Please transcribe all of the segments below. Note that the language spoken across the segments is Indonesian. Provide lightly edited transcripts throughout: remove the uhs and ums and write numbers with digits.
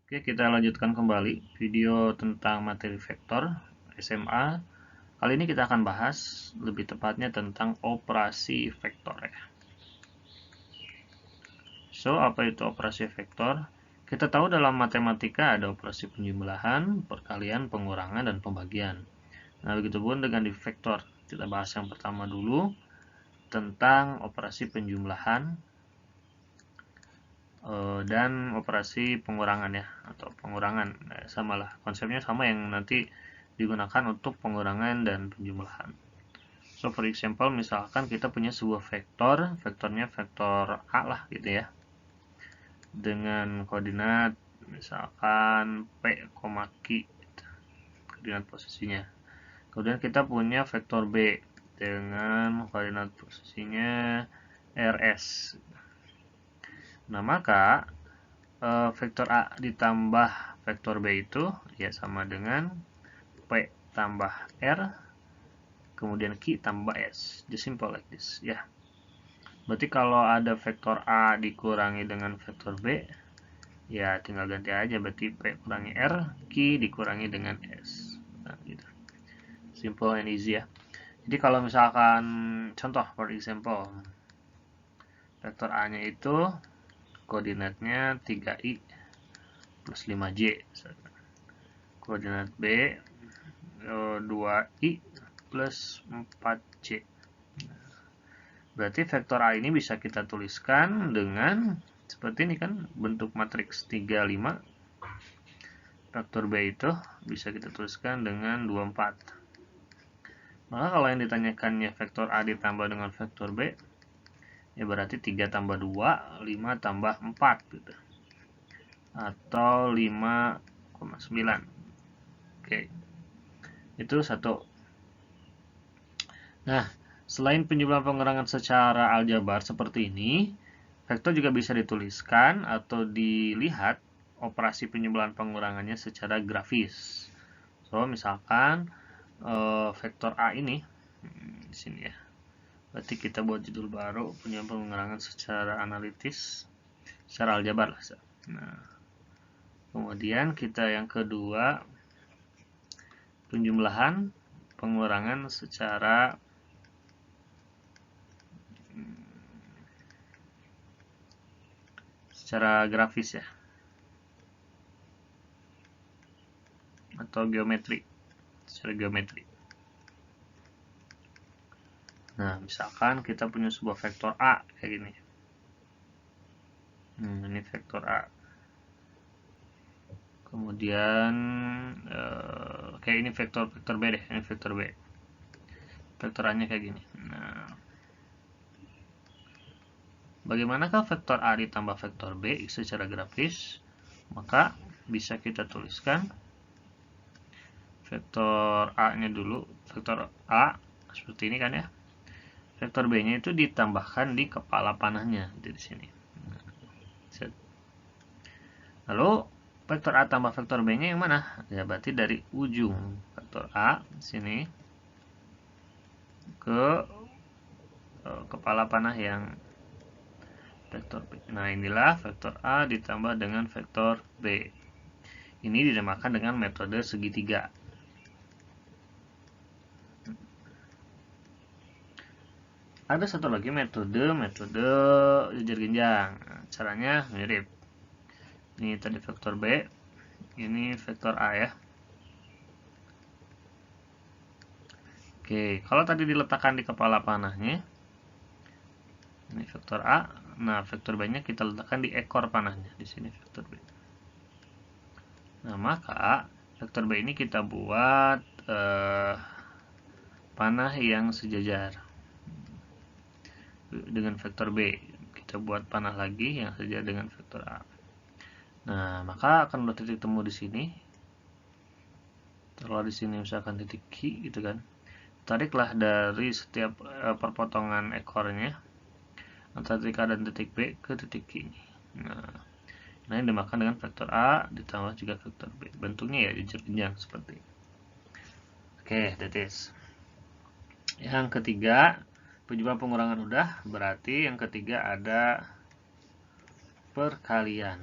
Oke, kita lanjutkan kembali video tentang materi vektor SMA. Kali ini kita akan bahas lebih tepatnya tentang operasi vektor ya. So, apa itu operasi vektor? Kita tahu dalam matematika ada operasi penjumlahan, perkalian, pengurangan, dan pembagian. Nah, begitupun dengan di vektor. Kita bahas yang pertama dulu tentang operasi penjumlahan dan operasi pengurangan ya, atau pengurangan samalah, konsepnya sama yang nanti digunakan untuk pengurangan dan penjumlahan. So for example, misalkan kita punya sebuah vektor, vektornya vektor A lah gitu ya, dengan koordinat misalkan P, Q gitu, koordinat posisinya. Kemudian kita punya vektor B dengan koordinat posisinya RS. Nah, maka vektor A ditambah vektor B itu ya sama dengan P tambah R kemudian Q tambah S. Just simple like this ya. Berarti kalau ada vektor A dikurangi dengan vektor B, ya tinggal ganti aja, berarti P kurangi R, Q dikurangi dengan S. Nah, gitu. Simple and easy ya. Jadi kalau misalkan contoh for example, vektor A-nya itu koordinatnya 3i plus 5j. Koordinat B 2i plus 4c. Berarti vektor A ini bisa kita tuliskan dengan seperti ini kan, bentuk matriks 3, 5. Vektor B itu bisa kita tuliskan dengan 2, 4. Maka kalau yang ditanyakannya vektor A ditambah dengan vektor B, ya berarti 3 tambah 2, 5 tambah 4 gitu. Atau 5,9. Oke. Itu satu. Nah, selain penjumlahan pengurangan secara aljabar seperti ini, vektor juga bisa dituliskan atau dilihat operasi penjumlahan pengurangannya secara grafis. So, misalkan vektor A ini di sini ya. Berarti kita buat judul baru, penjumlahan pengurangan secara analitis, secara aljabar lah. Nah, kemudian kita yang kedua, penjumlahan pengurangan secara grafis ya, atau geometri, secara geometri. Nah, misalkan kita punya sebuah vektor A kayak gini. Ini vektor A. Kemudian kayak ini vektor B deh, ini vektor B. Vektor A-nya kayak gini. Nah, bagaimanakah vektor A ditambah vektor B secara grafis? Maka bisa kita tuliskan vektor A-nya dulu, vektor A seperti ini kan ya. Vektor B-nya itu ditambahkan di kepala panahnya di sini. Lalu vektor A tambah vektor B-nya yang mana? Ya berarti dari ujung vektor A sini ke kepala panah yang vektor B. Nah, inilah vektor A ditambah dengan vektor B. Ini dinamakan dengan metode segitiga. Ada satu lagi metode jejer jenjang. Caranya mirip. Ini tadi vektor B, ini vektor A ya. Oke, kalau tadi diletakkan di kepala panahnya, ini vektor A. Nah, vektor B-nya kita letakkan di ekor panahnya. Di sini vektor B. Nah, maka vektor B ini kita buat panah yang sejajar dengan vektor B. Kita buat panah lagi yang sejajar dengan vektor A. Nah, maka akan ada titik temu di sini. Kalau di sini misalkan titik Q gitu kan. Tariklah dari setiap perpotongan ekornya antara titik A dan titik B ke titik Q ini. Nah, ini dimakan dengan vektor A ditambah juga vektor B. Bentuknya ya jejer jenjang seperti ini. Oke, that is. Yang ketiga, penjumlahan pengurangan udah, berarti yang ketiga ada perkalian.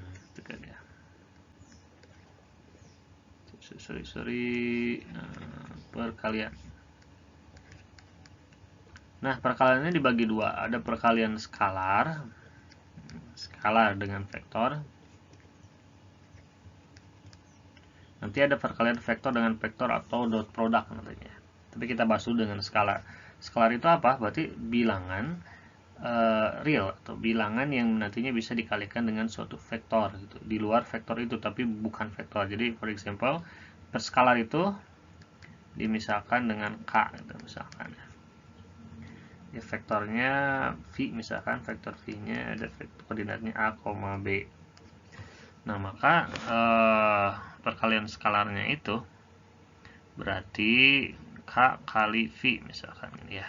perkalian. Nah, perkaliannya dibagi dua. Ada perkalian skalar dengan vektor. Nanti ada perkalian vektor dengan vektor atau dot product nantinya. Tapi kita bahas dulu dengan skalar. Skalar itu apa? Berarti bilangan real atau bilangan yang nantinya bisa dikalikan dengan suatu vektor gitu. Di luar vektor itu tapi bukan vektor. Jadi for example, perskalar itu dimisalkan dengan K gitu, misalkan. Ya, vektornya V, misalkan vektor V-nya ada vektor koordinatnya A, B. Nah, maka perkalian skalarnya itu berarti K kali V misalkan ya.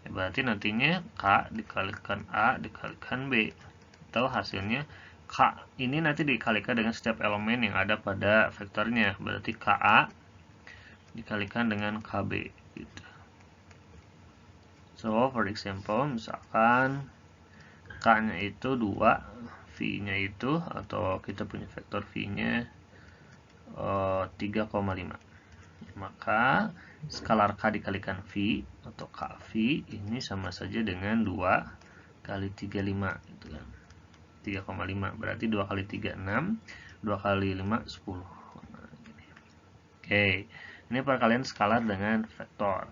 Berarti nantinya K dikalikan A dikalikan B, atau hasilnya K ini nanti dikalikan dengan setiap elemen yang ada pada vektornya, berarti KA dikalikan dengan KB gitu. So for example, misalkan K nya itu 2, V nya itu, atau kita punya vektor V nya 3,5, maka skalar K dikalikan V atau KV ini sama saja dengan 2 kali 35 gitu kan. 3,5 berarti 2 kali 3 6, 2 kali 5 10. Oke, ini perkalian skalar dengan vektor.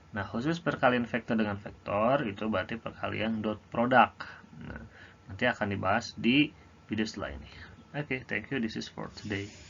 Nah, khusus perkalian vektor dengan vektor itu berarti perkalian dot product. Nah, nanti akan dibahas di video setelah ini. Oke, thank you. This is for today.